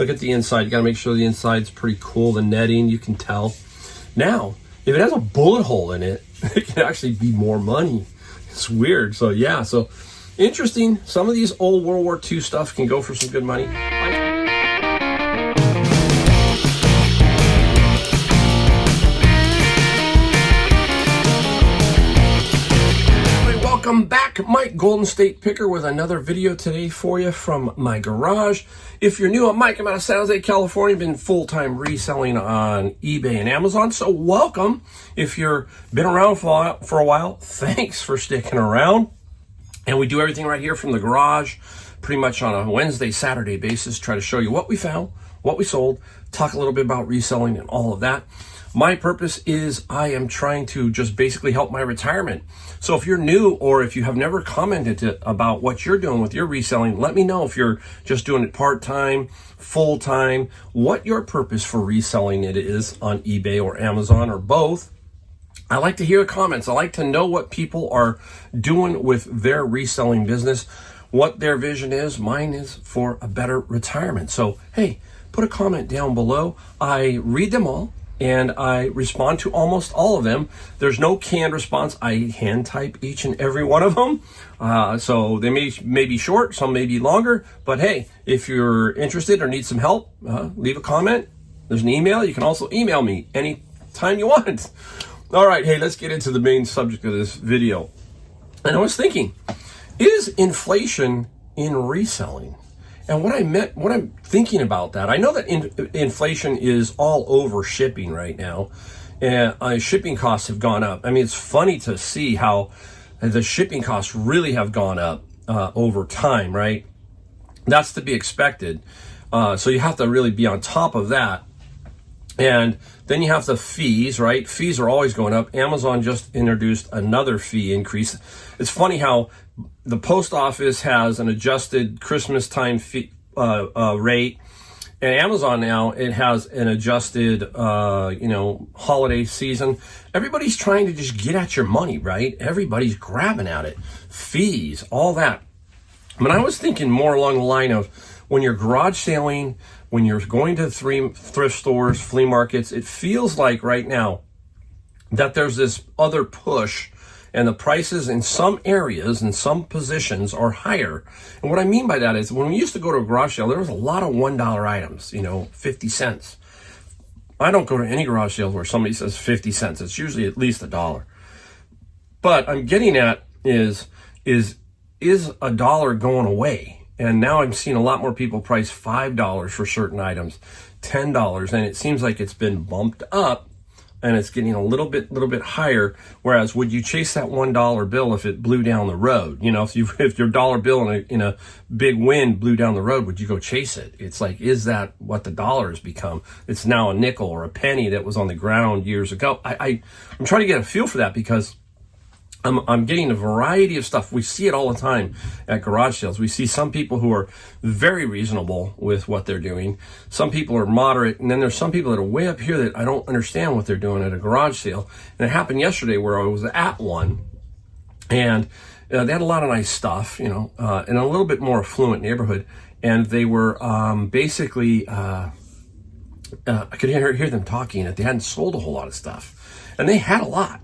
Look at the inside. You got to make sure the inside's pretty cool. The netting, you can tell. Now, if it has a bullet hole in it, it can actually be more money. It's weird. So yeah, so interesting. Some of these old World War II stuff can go for some good money. Welcome back, Mike, Golden State Picker, with another video today for you from my garage. If you're new, I'm Mike. I'm out of San Jose, California. Been full-time reselling on eBay and Amazon, so welcome. If you've been around for a while, thanks for sticking around. And we do everything right here from the garage, pretty much on a Wednesday, Saturday basis. Try to show you what we found, what we sold, talk a little bit about reselling and all of that. My purpose is I am trying to just basically help my retirement. So if you're new or if you have never commented about what you're doing with your reselling, let me know if you're just doing it part-time, full-time, what your purpose for reselling it is on eBay or Amazon or both. I like to hear comments. I like to know what people are doing with their reselling business, what their vision is. Mine is for a better retirement. So, hey, put a comment down below. I read them all, and I respond to almost all of them. There's no canned response. I hand type each and every one of them. So they may be short, some may be longer. But hey, if you're interested or need some help, leave a comment. There's an email. You can also email me anytime you want. All right, hey, let's get into the main subject of this video. And I was thinking, is inflation in reselling? And what I'm thinking about that, I know that inflation is all over shipping right now, and shipping costs have gone up. I mean, it's funny to see how the shipping costs really have gone up over time, right? That's to be expected. So you have to really be on top of that. And then you have the fees, right? Fees are always going up. Amazon just introduced another fee increase. It's funny how the post office has an adjusted Christmas time fee, rate, and Amazon now, it has an adjusted, holiday season. Everybody's trying to just get at your money, right? Everybody's grabbing at it. Fees, all that. I mean, I was thinking more along the line of when you're garage selling, when you're going to thrift stores, flea markets, it feels like right now that there's this other push, and the prices in some areas and some positions are higher. And what I mean by that is when we used to go to a garage sale, there was a lot of $1 items, 50 cents. I don't go to any garage sales where somebody says 50 cents. It's usually at least $1. But I'm getting at is a dollar going away? And now I'm seeing a lot more people price $5 for certain items, $10, and it seems like it's been bumped up, and it's getting a little bit higher. Whereas, would you chase that $1 bill if it blew down the road? If your dollar bill in a big wind blew down the road, would you go chase it? It's like, is that what the dollar has become? It's now a nickel or a penny that was on the ground years ago. I'm trying to get a feel for that because I'm getting a variety of stuff. We see it all the time at garage sales. We see some people who are very reasonable with what they're doing. Some people are moderate. And then there's some people that are way up here that I don't understand what they're doing at a garage sale. And it happened yesterday where I was at one, and they had a lot of nice stuff, in a little bit more affluent neighborhood. And they were basically, I could hear them talking that they hadn't sold a whole lot of stuff. And they had a lot.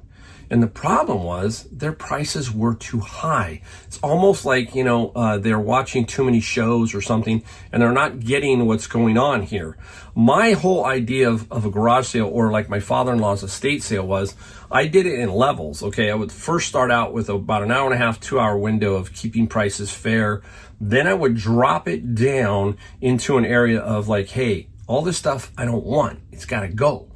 And the problem was their prices were too high. It's almost like, they're watching too many shows or something, and they're not getting what's going on here. My whole idea of a garage sale, or like my father-in-law's estate sale, was I did it in levels, okay? I would first start out with about an hour and a half, 2-hour window of keeping prices fair. Then I would drop it down into an area of like, hey, all this stuff I don't want. It's got to go.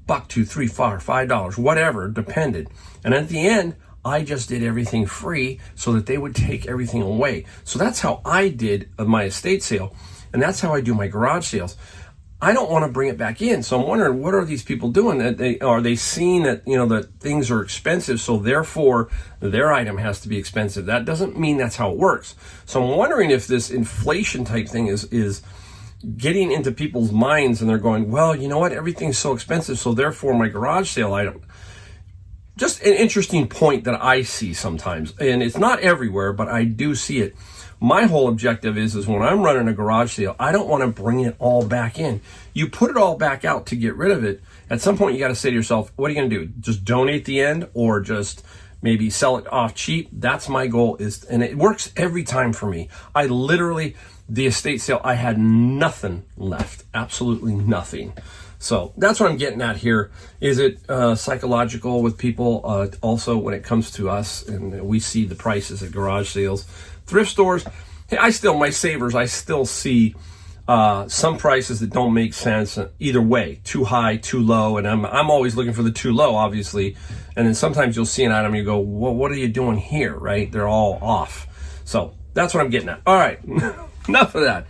$1, $2, $3, $4, $5, whatever, depended. And at the end, I just did everything free so that they would take everything away. So that's how I did my estate sale, and that's how I do my garage sales. I don't want to bring it back in. So I'm wondering, what are these people doing? Are they seeing that, that things are expensive, so therefore their item has to be expensive? That doesn't mean that's how it works. So I'm wondering if this inflation type thing is getting into people's minds, and they're going, well, you know what? Everything's so expensive, so therefore my garage sale item. Just an interesting point that I see sometimes, and it's not everywhere, but I do see it. My whole objective is when I'm running a garage sale, I don't want to bring it all back in. You put it all back out to get rid of it. At some point, you got to say to yourself, what are you going to do? Just donate the end, or just maybe sell it off cheap? That's my goal, and it works every time for me. I literally, the estate sale, I had nothing left, absolutely nothing. So that's what I'm getting at here. Is it psychological with people? Also, when it comes to us, and we see the prices at garage sales, thrift stores, hey, my savers, I still see some prices that don't make sense either way, too high, too low, and I'm always looking for the too low, obviously. And then sometimes you'll see an item and you go, well, what are you doing here, right? They're all off. So that's what I'm getting at. All right, enough of that.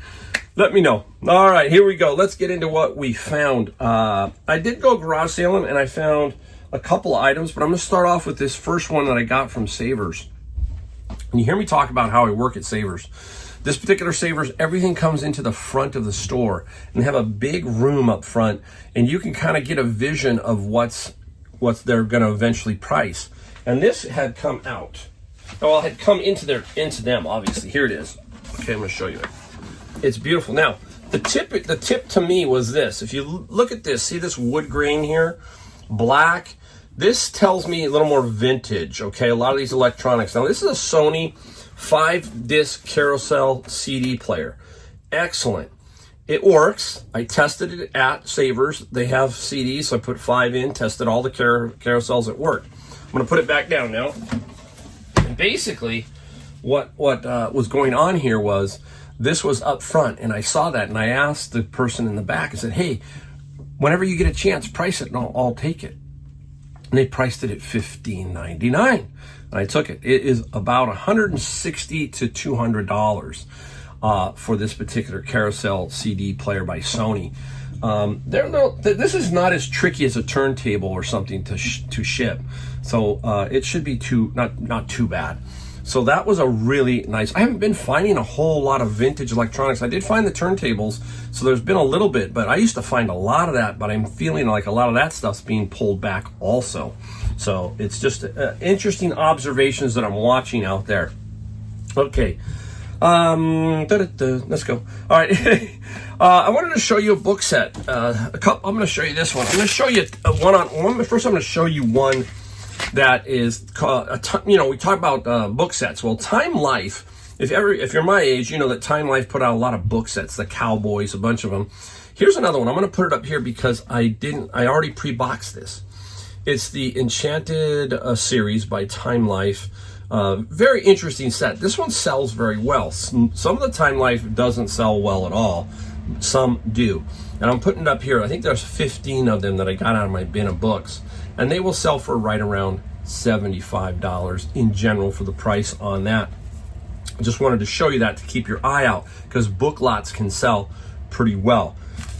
Let me know. All right, here we go. Let's get into what we found. I did go garage sailing and I found a couple of items, but I'm going to start off with this first one that I got from Savers. And you hear me talk about how I work at Savers. This particular Savers, everything comes into the front of the store, and they have a big room up front, and you can kind of get a vision of what they're going to eventually price. And this had come out. Well, it had come into them, obviously. Here it is. Okay, I'm going to show you it. It's beautiful. Now, the tip to me was this. If you look at this, see this wood grain here? Black. This tells me a little more vintage, okay? A lot of these electronics. Now, this is a Sony 5-disc carousel CD player. Excellent. It works. I tested it at Savers. They have CDs, so I put 5 in, tested all the carousels. It worked. I'm going to put it back down now. And basically, what was going on here was, this was up front, and I saw that, and I asked the person in the back, I said, hey, whenever you get a chance, price it, and I'll take it. And they priced it at $15.99, and I took it. It is about $160 to $200 for this particular carousel CD player by Sony. This is not as tricky as a turntable or something to ship, so it should be not too bad. So that was a really nice. I haven't been finding a whole lot of vintage electronics. I did find the turntables, so there's been a little bit, but I used to find a lot of that, but I'm feeling like a lot of that stuff's being pulled back also. So it's just interesting observations that I'm watching out there. Okay. Let's go. All right. I wanted to show you a book set. I'm going to show you this one. I'm going to show you one. First, I'm going to show you one that is called, we talk about book sets. Well, Time Life, if you're my age, you know that Time Life put out a lot of book sets, the Cowboys, a bunch of them. Here's another one. I'm going to put it up here because I already pre-boxed this. It's the Enchanted series by Time Life. Very interesting set. This one sells very well. Some of the Time Life doesn't sell well at all. Some do. And I'm putting it up here. I think there's 15 of them that I got out of my bin of books. And they will sell for right around $75 in general for the price on that. I just wanted to show you that to keep your eye out, because book lots can sell pretty well.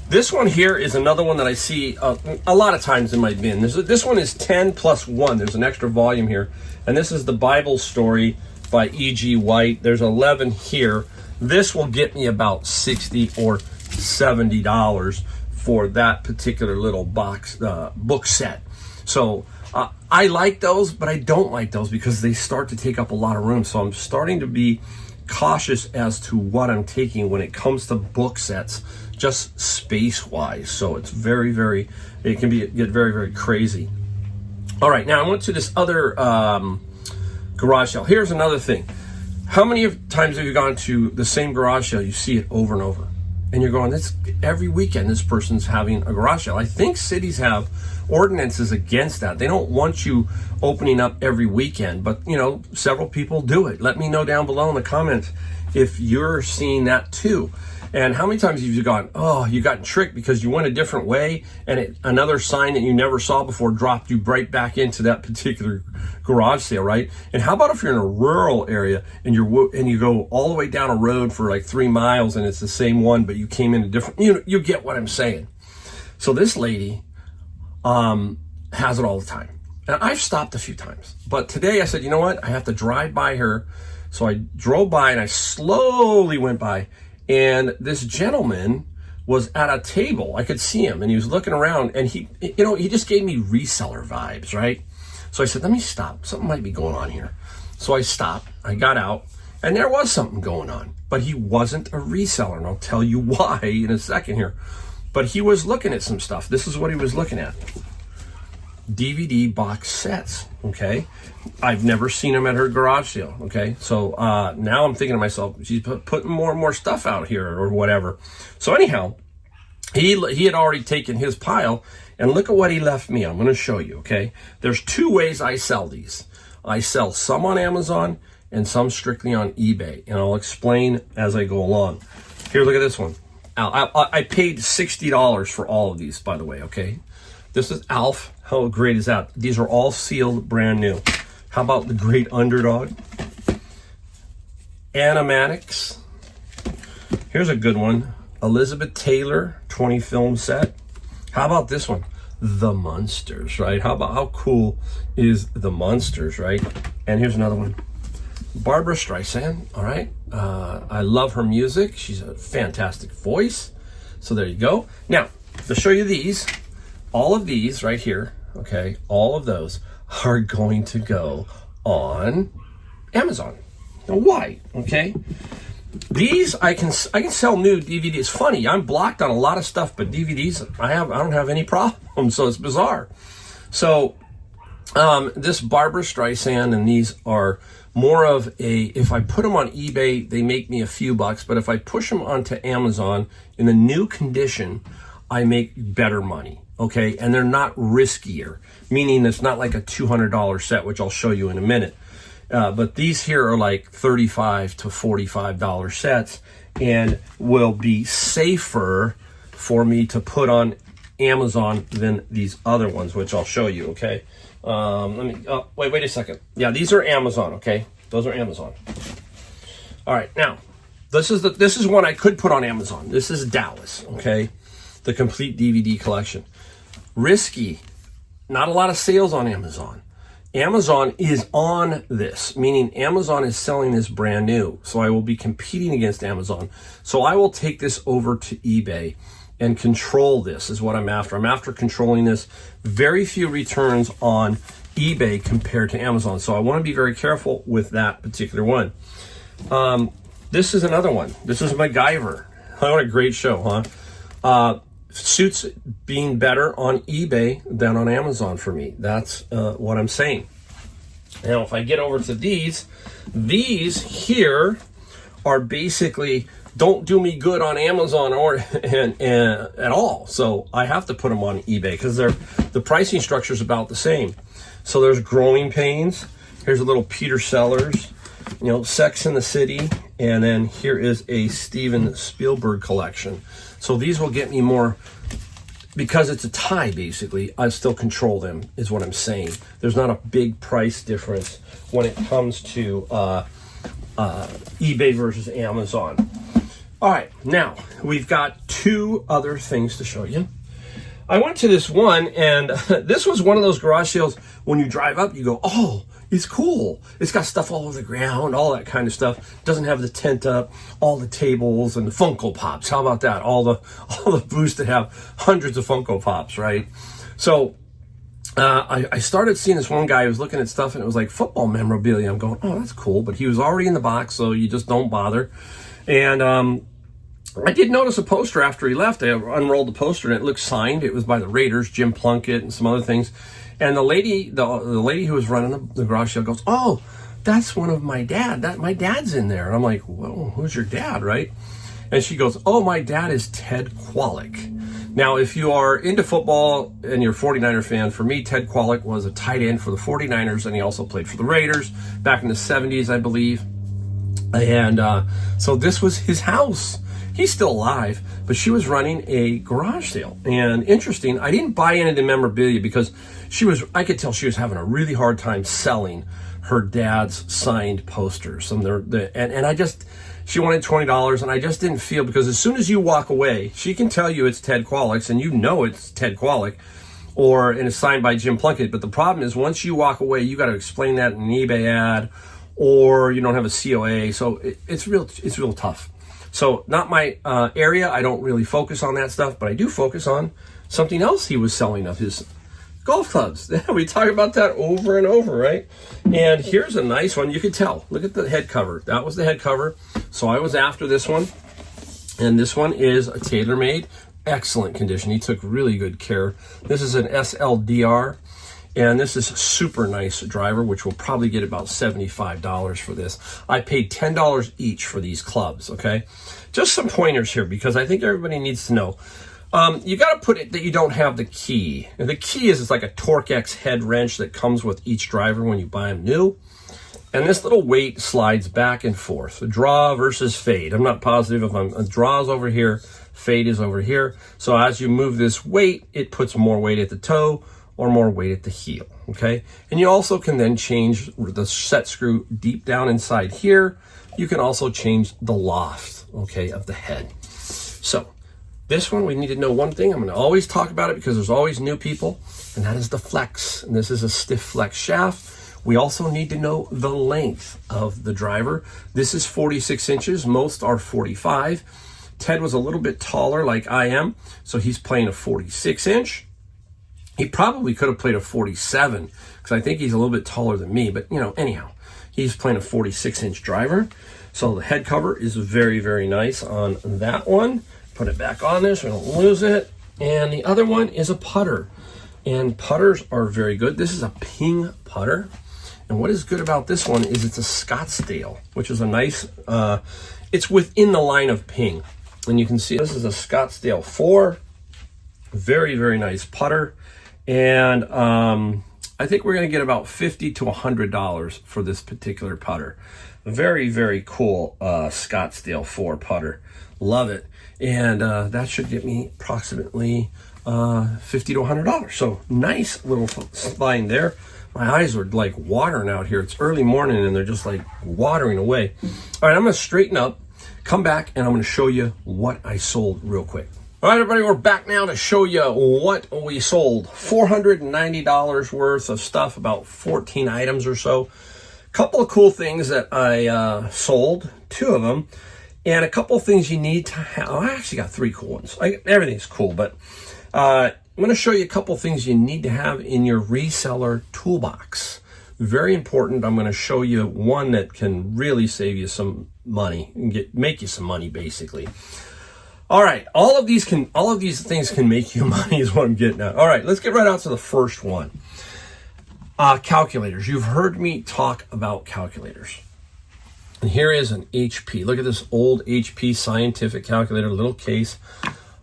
This one here is another one that I see a lot of times in my bin. This one is 10 plus 1. There's an extra volume here. And this is the Bible Story by E.G. White. There's 11 here. This will get me about $60 or $70 for that particular little box book set. So I like those, but I don't like those because they start to take up a lot of room. So I'm starting to be cautious as to what I'm taking when it comes to book sets, just space-wise. So it's it can get very, very crazy. All right, now I went to this other garage sale. Here's another thing. How many times have you gone to the same garage sale? You see it over and over. And you're going, every weekend this person's having a garage sale. I think cities have ordinances against that. They don't want you opening up every weekend, but several people do it. Let me know down below in the comments if you're seeing that too. And how many times have you gone, oh, you got tricked because you went a different way, and another sign that you never saw before dropped you right back into that particular garage sale, right? And how about if you're in a rural area and you go all the way down a road for like 3 miles and it's the same one, but you came in a different, you get what I'm saying. So this lady has it all the time. And I've stopped a few times, but today I said, you know what? I have to drive by her. So I drove by and I slowly went by. And this gentleman was at a table. I could see him, and he was looking around, and he just gave me reseller vibes, right? So I said, let me stop. Something might be going on here. So I stopped. I got out, And there was something going on, but he wasn't a reseller, and I'll tell you why in a second here. But he was looking at some stuff. This is what he was looking at. DVD box sets, okay? I've never seen them at her garage sale, okay? So now I'm thinking to myself, she's putting more and more stuff out here or whatever. So anyhow, he had already taken his pile, and look at what he left me. I'm going to show you, okay? There's two ways I sell these. I sell some on Amazon and some strictly on eBay, and I'll explain as I go along. Here, look at this one. I paid $60 for all of these, by the way, okay? This is Alf. How great is that? These are all sealed, brand new. How about the Great Underdog? Animatics. Here's a good one. Elizabeth Taylor 20 film set. How about this one? The Munsters, right? How cool is the Munsters, right? And here's another one. Barbara Streisand, all right? I love her music. She's a fantastic voice. So there you go. Now, to show you these, all of these right here, okay, all of those are going to go on Amazon. Now, why? Okay, these I can sell new DVDs. Funny, I'm blocked on a lot of stuff, but DVDs I don't have any problem. So it's bizarre. So this Barbara Streisand, and these are more of a, if I put them on eBay, they make me a few bucks, but if I push them onto Amazon in the new condition, I make better money, okay? And they're not riskier, meaning it's not like a $200 set, which I'll show you in a minute. But these here are like $35 to $45 sets and will be safer for me to put on Amazon than these other ones, which I'll show you, okay? Wait a second. Yeah, these are Amazon, okay? Those are Amazon. All right, now, this is one I could put on Amazon. This is Dallas, okay? The complete DVD collection. Risky. Not a lot of sales on Amazon. Amazon is on this, meaning Amazon is selling this brand new. So I will be competing against Amazon. So I will take this over to eBay and control this is what I'm after. I'm after controlling this. Very few returns on eBay compared to Amazon. So I want to be very careful with that particular one. This is another one. This is MacGyver. What a great show, huh? Suits being better on eBay than on Amazon for me. That's what I'm saying. Now, if I get over to these here are basically don't do me good on Amazon or at all. So I have to put them on eBay because the pricing structure is about the same. So there's Growing Pains. Here's a little Peter Sellers, Sex and the City, and then here is a Steven Spielberg collection. So these will get me more, because it's a tie basically, I still control them, is what I'm saying. There's not a big price difference when it comes to eBay versus Amazon. All right, now we've got two other things to show you. I went to this one, and this was one of those garage sales when you drive up, you go, oh, it's cool. It's got stuff all over the ground, all that kind of stuff. Doesn't have the tent up, all the tables and the Funko Pops. How about that? All the booths that have hundreds of Funko Pops, right? So I started seeing this one guy who was looking at stuff, and it was like football memorabilia. I'm going, oh, that's cool. But he was already in the box, so you just don't bother. And I did notice a poster after he left. I unrolled the poster, and it looked signed. It was by the Raiders, Jim Plunkett, and some other things. And the lady who was running the garage sale goes, oh, that's one of my dad. My dad's in there. And I'm like, whoa, who's your dad, right? And she goes, oh, my dad is Ted Qualick. Now, if you are into football and you're a 49er fan, for me, Ted Qualick was a tight end for the 49ers, and he also played for the Raiders back in the 70s, I believe. And so this was his house. He's still alive, but she was running a garage sale. And interesting, I didn't buy any of the memorabilia because I could tell she was having a really hard time selling her dad's signed posters. She wanted $20, and I just didn't feel, because as soon as you walk away, she can tell you it's Ted Qualick's, and you know it's Ted Qualick, and it's signed by Jim Plunkett. But the problem is, once you walk away, you got to explain that in an eBay ad, or you don't have a COA. So it's real tough. So not my area. I don't really focus on that stuff, but I do focus on something else he was selling of his golf clubs. We talk about that over and over, right? And here's a nice one. You can tell. Look at the head cover. That was the head cover. So I was after this one. And this one is a TaylorMade. Excellent condition. He took really good care. This is an SLDR. And this is a super nice driver, which will probably get about $75 for this. I paid $10 each for these clubs, okay? Just some pointers here, because I think everybody needs to know. You got to put it that you don't have the key. And the key is it's like a Torx head wrench that comes with each driver when you buy them new. And this little weight slides back and forth. Draw versus fade. I'm not positive if a draw is over here, fade is over here. So as you move this weight, it puts more weight at the toe or more weight at the heel, okay? And you also can then change the set screw deep down inside here. You can also change the loft, okay, of the head. So this one, we need to know one thing. I'm gonna always talk about it because there's always new people, and that is the flex. And this is a stiff flex shaft. We also need to know the length of the driver. This is 46 inches, most are 45. Ted was a little bit taller like I am, so he's playing a 46 inch. He probably could have played a 47 because I think he's a little bit taller than me, but you know, anyhow, he's playing a 46-inch driver. So the head cover is very, very nice on that one. Put it back on there so I don't lose it. And the other one is a putter. And putters are very good. This is a Ping putter. And what is good about this one is it's a Scottsdale, which is a nice, it's within the line of Ping. And you can see this is a Scottsdale 4. Very, very nice putter. And I think we're going to get about $50 to $100 for this particular putter. Very, very cool Scottsdale 4 putter. Love it. And that should get me approximately $50 to $100. So nice little line there. My eyes are like watering out here. It's early morning and they're just like watering away. All right, I'm going to straighten up, come back, and I'm going to show you what I sold real quick. All right, everybody, we're back now to show you what we sold. $490 worth of stuff, about 14 items or so. Couple of cool things that I sold, 2 of them, and a couple of things you need to have. Oh, I actually got 3 cool ones. Everything's cool, but I'm going to show you a couple of things you need to have in your reseller toolbox. Very important. I'm going to show you one that can really save you some money and make you some money, basically. All right, all of these things can make you money is what I'm getting at. All right, let's get right out to the first one. Calculators. You've heard me talk about calculators. And here is an HP. Look at this old HP scientific calculator, little case,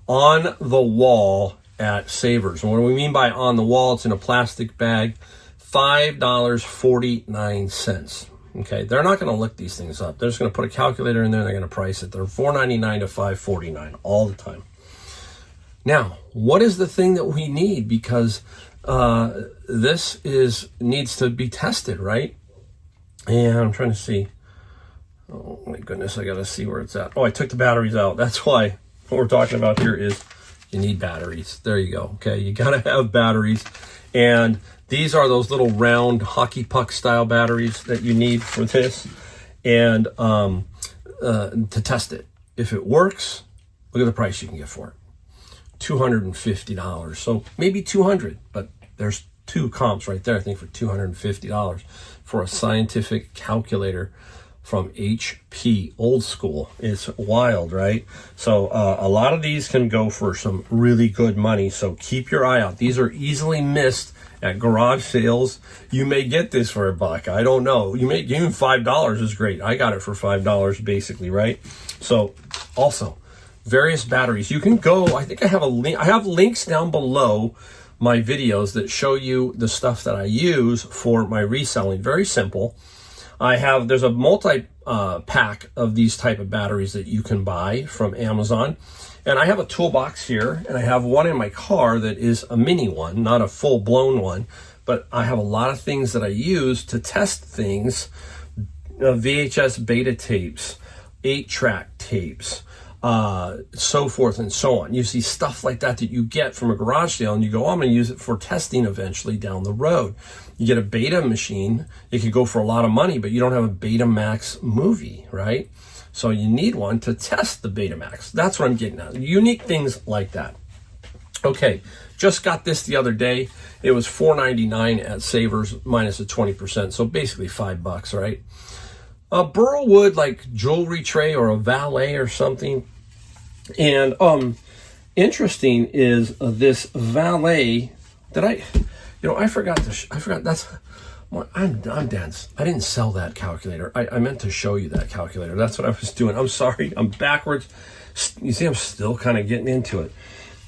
on the wall at Savers. And what do we mean by on the wall? It's in a plastic bag, $5.49. Okay, they're not going to look these things up. They're just going to put a calculator in there and they're going to price it. They're $4.99 to $5.49 all the time. Now, what is the thing that we need? Because this needs to be tested, right? And I'm trying to see. Oh my goodness, I got to see where it's at. Oh, I took the batteries out. That's why what we're talking about here is you need batteries. There you go. Okay, you got to have batteries. And these are those little round hockey puck style batteries that you need for this, and to test it. If it works, look at the price you can get for it. $250. So maybe $200, but there's 2 comps right there, I think, for $250 for a scientific calculator from HP, old school. It's wild, right? So a lot of these can go for some really good money. So keep your eye out. These are easily missed at garage sales. You may get this for $1. I don't know. You may even $5 is great. I got it for $5 basically, right? So also various batteries. You can go, I think I have a link. I have links down below my videos that show you the stuff that I use for my reselling. Very simple. There's a multi-pack of these type of batteries that you can buy from Amazon. And I have a toolbox here, and I have one in my car that is a mini one, not a full-blown one. But I have a lot of things that I use to test things, VHS beta tapes, 8-track tapes, so forth and so on. You see stuff like that you get from a garage sale, and you go, oh, I'm going to use it for testing eventually down the road. You get a beta machine, it could go for a lot of money, but you don't have a Betamax movie, right? So you need one to test the Betamax. That's what I'm getting at. Unique things like that. Okay, just got this the other day. It was $4.99 at Savers minus a 20%, so basically $5, right? A burl wood like jewelry tray or a valet or something. And interesting is this valet that I forgot that's. Well, I'm dense. I didn't sell that calculator. I meant to show you that calculator. That's what I was doing. I'm sorry. I'm backwards. You see, I'm still kind of getting into it.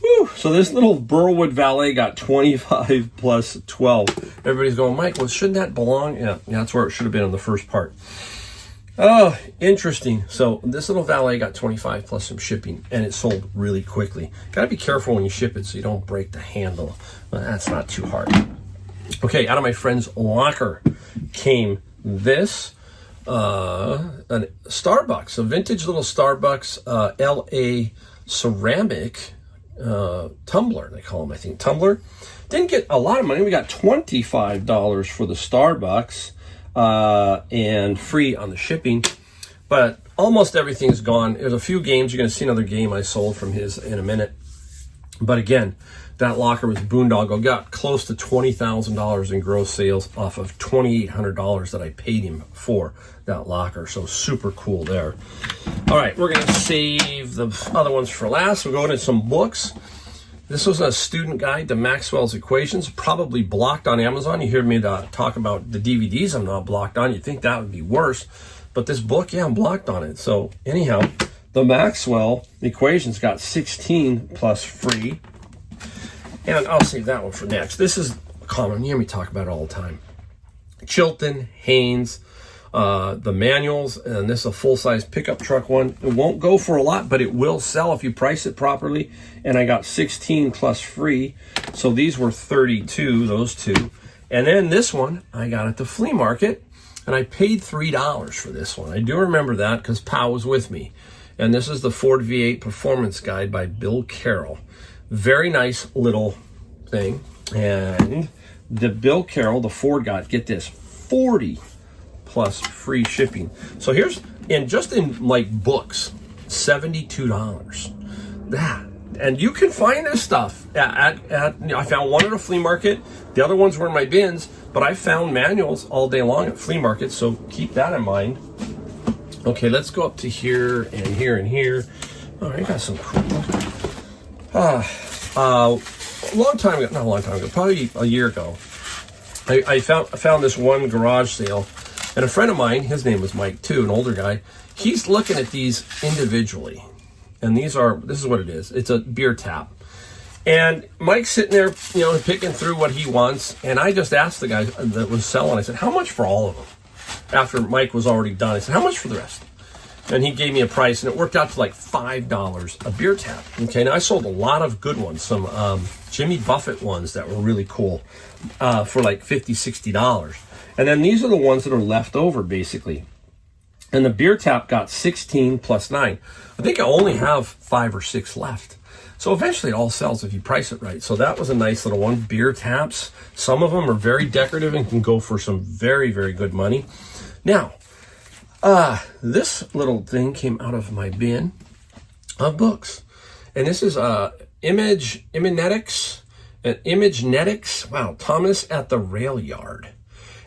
Whew. So this little Burlwood Valet got 25 plus 12. Everybody's going, Mike, well, shouldn't that belong? Yeah, that's where it should have been in the first part. Oh, interesting. So this little Valet got 25 plus some shipping, and it sold really quickly. Got to be careful when you ship it so you don't break the handle. But that's not too hard. Okay, out of my friend's locker came this a Starbucks, a vintage little Starbucks LA ceramic tumbler, they call them, I think, tumbler. Didn't get a lot of money. We got $25 for the Starbucks and free on the shipping, but almost everything's gone. There's a few games. You're going to see another game I sold from his in a minute. But again, that locker was boondoggle. Got close to $20,000 in gross sales off of $2,800 that I paid him for that locker. So super cool there. All right, we're going to save the other ones for last. We'll go into some books. This was a student guide to Maxwell's equations, probably blocked on Amazon. You hear me talk about the DVDs I'm not blocked on. You'd think that would be worse. But this book, yeah, I'm blocked on it. So anyhow, the Maxwell equations got 16 plus free. And I'll save that one for next. This is common. You hear me talk about it all the time. Chilton, Haynes, the manuals, and this is a full-size pickup truck one. It won't go for a lot, but it will sell if you price it properly. And I got 16 plus free. So these were 32, those two. And then this one I got at the flea market, and I paid $3 for this one. I do remember that because Pow was with me. And this is the Ford V8 Performance Guide by Bill Carroll. Very nice little thing. And the Bill Carroll, the Ford guide, get this, 40 plus free shipping. So here's, and just in like books, $72. That, and you can find this stuff at I found one at a flea market. The other ones were in my bins, but I found manuals all day long at flea markets. So keep that in mind. Okay, let's go up to here and here and here. Oh, I got some cool. A long time ago, not a long time ago, probably a year ago, I found this one garage sale, and a friend of mine, his name was Mike too, an older guy, he's looking at these individually, and this is what it is. It's a beer tap. And Mike's sitting there, picking through what he wants, and I just asked the guy that was selling, I said, how much for all of them? After Mike was already done, I said, how much for the rest? And he gave me a price, and it worked out to like $5 a beer tap. Okay, now I sold a lot of good ones, some Jimmy Buffett ones that were really cool for like $50, $60. And then these are the ones that are left over, basically. And the beer tap got 16 plus 9. I think I only have 5 or 6 left. So eventually it all sells if you price it right. So that was a nice little one. Beer taps, some of them are very decorative and can go for some very, very good money. Now, this little thing came out of my bin of books. And this is Imagenetics. Wow, Thomas at the Rail Yard.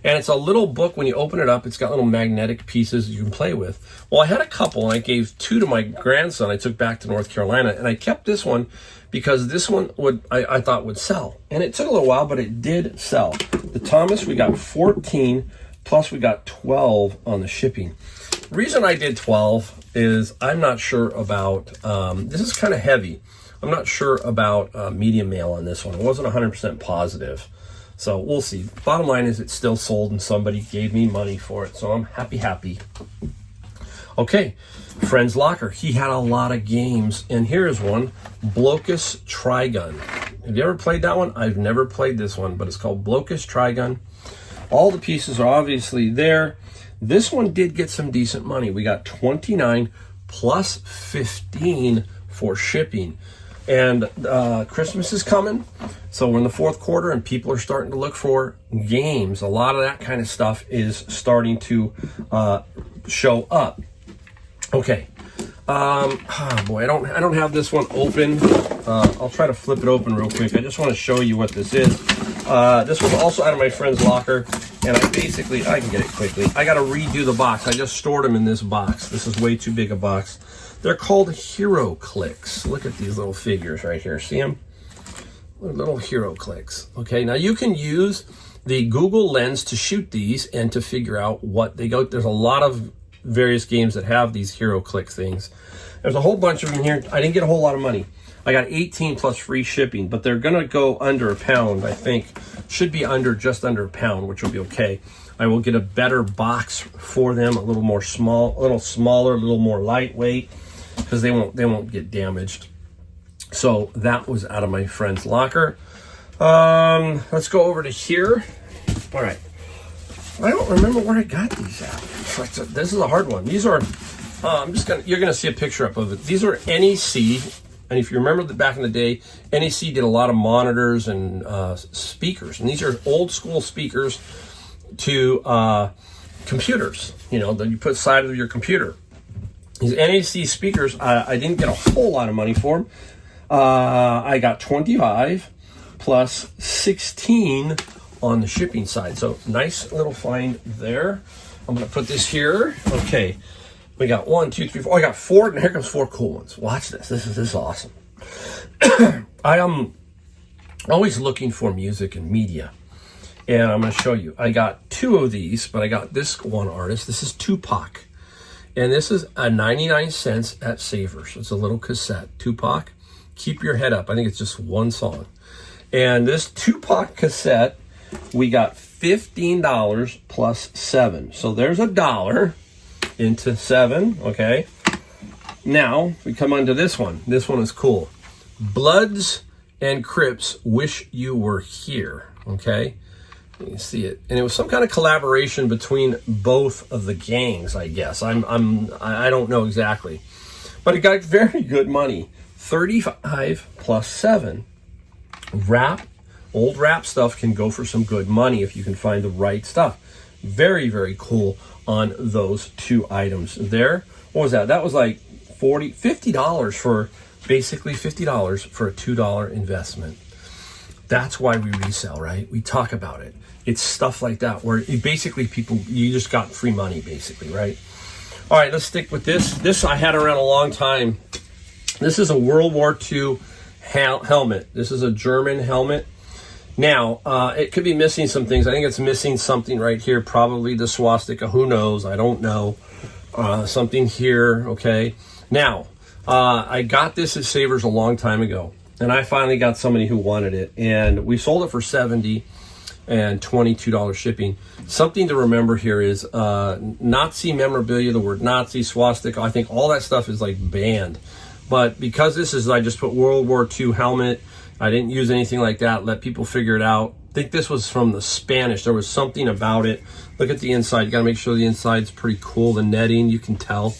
And it's a little book. When you open it up, it's got little magnetic pieces you can play with. Well, I had a couple, and I gave 2 to my grandson I took back to North Carolina. And I kept this one because this one I thought would sell. And it took a little while, but it did sell. The Thomas, we got 14, plus we got 12 on the shipping. The reason I did 12 is I'm not sure about, this is kind of heavy. I'm not sure about medium mail on this one. It wasn't 100% positive. So we'll see. Bottom line is it's still sold and somebody gave me money for it. So I'm happy. Okay, Friend's Locker. He had a lot of games. And here's one, Blocus Trigun. Have you ever played that one? I've never played this one, but it's called Blocus Trigun. All the pieces are obviously there. This one did get some decent money. We got 29 plus 15 for shipping. And Christmas is coming, so we're in the 4th quarter and people are starting to look for games. A lot of that kind of stuff is starting to show up. Okay, Oh boy, I don't have this one open. I'll try to flip it open real quick. I just want to show you what this is. This was also out of my friend's locker, and I can get it quickly. I got to redo the box. I just stored them in this box. This is way too big a box. They're called Hero Clicks. Look at these little figures right here. See them? Little Hero Clicks. Okay, now you can use the Google Lens to shoot these and to figure out what they go. There's a lot of various games that have these Hero Click things. There's a whole bunch of them here. I didn't get a whole lot of money. I got 18 plus free shipping, but they're gonna go under a pound, I think. Should be just under a pound, which will be okay. I will get a better box for them, a little smaller, a little more lightweight, because they won't get damaged. So that was out of my friend's locker. Let's go over to here. All right. I don't remember where I got these at. This is a hard one. These are, you're gonna see a picture up of it. These are NEC, and if you remember that back in the day, NEC did a lot of monitors and speakers, and these are old school speakers to computers. You know, that you put side of your computer. These NEC speakers, I didn't get a whole lot of money for them. I got 25 plus 16 on the shipping side. So nice little find there. I'm going to put this here. Okay. We got 1, 2, 3, 4. I got 4, and here comes 4 cool ones. Watch this. This is awesome. I am always looking for music and media. And I'm going to show you. I got 2 of these, but I got this one artist. This is Tupac. And this is a 99 cents at Savers. It's a little cassette. Tupac, Keep Your Head Up. I think it's just one song. And this Tupac cassette, we got $15 plus 7. So there's $1 into 7, okay? Now, we come on to this one. This one is cool. Bloods and Crips Wish You Were Here, okay? You can see it. And it was some kind of collaboration between both of the gangs, I guess. I don't know exactly. But it got very good money. 35 plus 7. Old rap stuff can go for some good money if you can find the right stuff. Very, very cool on those 2 items there. What was that? That was like $50 for, basically $50 for a $2 investment. That's why we resell, right? We talk about it. It's stuff like that where basically you just got free money, basically, right? All right, let's stick with this. This I had around a long time. This is a World War II helmet. This is a German helmet. Now, it could be missing some things. I think it's missing something right here, probably the swastika. Who knows? I don't know. Something here, okay? Now, I got this at Savers a long time ago, and I finally got somebody who wanted it, and we sold it for $70 and $22 shipping. Something to remember here is Nazi memorabilia, the word Nazi, swastika, I think all that stuff is like banned. But because this is, I just put World War II helmet, I didn't use anything like that, let people figure it out. I think this was from the Spanish. There was something about it. Look at the inside. You got to make sure the inside's pretty cool. The netting, you can tell.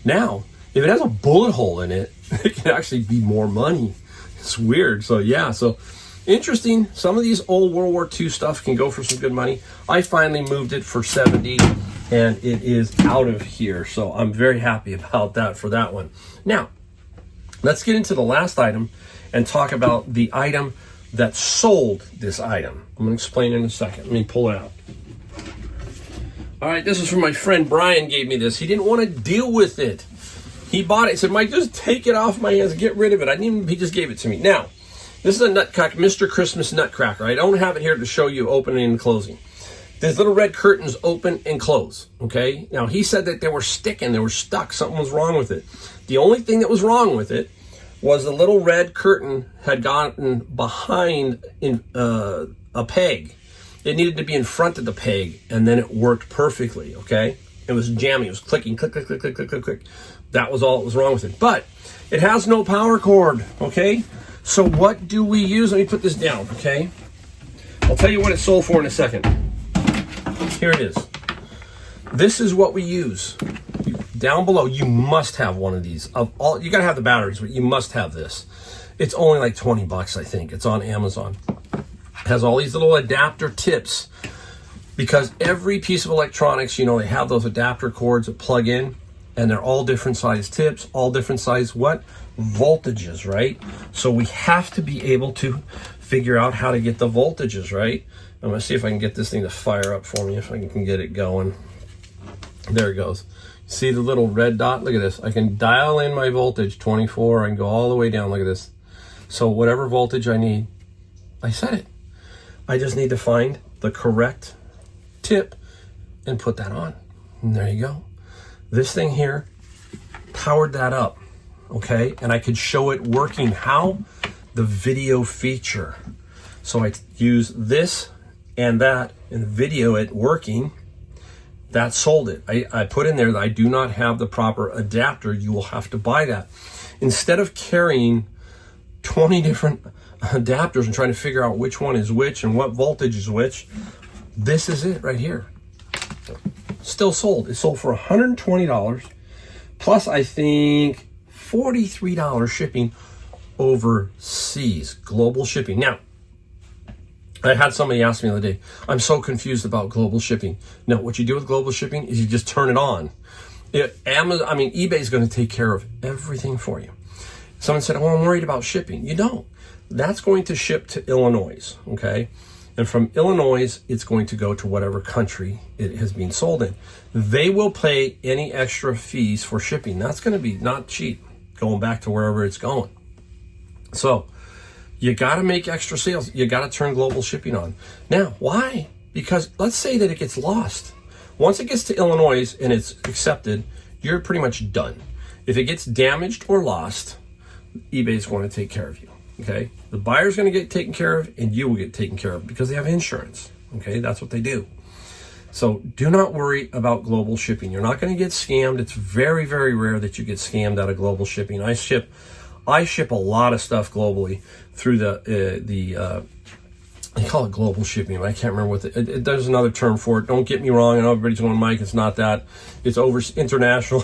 Now, if it has a bullet hole in it, it can actually be more money. It's weird. So, yeah. So, interesting. Some of these old World War II stuff can go for some good money. I finally moved it for $70, and it is out of here. So, I'm very happy about that for that one. Now, let's get into the last item and talk about the item that sold this item. I'm going to explain in a second. Let me pull it out. All right, this is from my friend Brian gave me this. He didn't want to deal with it. He bought it. He said, Mike, just take it off my hands. Get rid of it. He just gave it to me. Now, this is a Nutcracker, Mr. Christmas Nutcracker. I don't have it here to show you opening and closing. These little red curtains open and close, okay? Now, he said that they were sticking. They were stuck. Something was wrong with it. The only thing that was wrong with it was the little red curtain had gotten behind in a peg. It needed to be in front of the peg, and then it worked perfectly, okay? It was jamming. It was clicking, click, click, click, click, click, click, click. That was all that was wrong with it. But it has no power cord, okay? So what do we use? Let me put this down, okay? I'll tell you what it sold for in a second. Here it is. This is what we use. Down below, you must have one of these. You gotta have the batteries, but you must have this. It's only like 20 bucks, I think. It's on Amazon. It has all these little adapter tips because every piece of electronics, you know, they have those adapter cords that plug in. and they're all different size tips, all different size what? Voltages, right? So we have to be able to figure out how to get the voltages, right? I'm gonna see if I can get this thing to fire up for me, if I can get it going. There it goes. See the little red dot? Look at this. I can dial in my voltage, 24. I can go all the way down. Look at this. So whatever voltage I need, I set it. I just need to find the correct tip and put that on. And there you go. This thing here powered that up, okay? And I could show it working. How? The video feature. So I use this and that and video it working. That sold it. I put in there that I do not have the proper adapter. You will have to buy that. Instead of carrying 20 different adapters and trying to figure out which one is which and what voltage is which, this is it right here. Still sold. It sold for $120 plus I think $43 shipping overseas, global shipping. Now, I had somebody ask me the other day, I'm so confused about global shipping. No, what you do with global shipping is you just turn it on. eBay is going to take care of everything for you. Someone said, oh, I'm worried about shipping. You don't. That's going to ship to Illinois, okay? And from Illinois, it's going to go to whatever country it has been sold in. They will pay any extra fees for shipping. That's going to be not cheap, going back to wherever it's going. So you got to make extra sales. You got to turn global shipping on. Now, why? Because let's say that it gets lost. Once it gets to Illinois and it's accepted, you're pretty much done. If it gets damaged or lost, eBay is going to take care of you, okay? The buyer's going to get taken care of and you will get taken care of because they have insurance, okay? That's what they do. So do not worry about global shipping. You're not going to get scammed. It's very, very rare that you get scammed out of global shipping. I ship a lot of stuff globally through they call it global shipping, but I can't remember what there's another term for it. Don't get me wrong. I know everybody's going, Mike, it's not that. It's over international.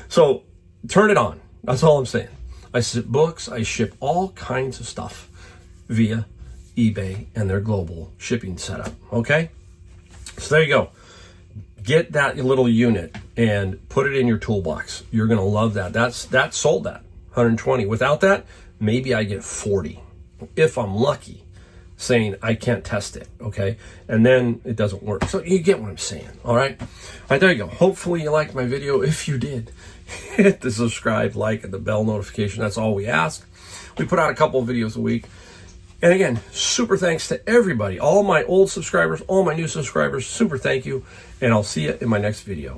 So turn it on. That's all I'm saying. I ship books. I ship all kinds of stuff via eBay and their global shipping setup. Okay? So there you go. Get that little unit and put it in your toolbox. You're going to love that. That sold that. 120. Without that, maybe I get 40 if I'm lucky, saying I can't test it, okay? And then it doesn't work. So you get what I'm saying, all right? All right, there you go. Hopefully you liked my video. If you did, hit the subscribe, like, and the bell notification. That's all we ask. We put out a couple of videos a week. And again, super thanks to everybody, all my old subscribers, all my new subscribers, super thank you. And I'll see you in my next video.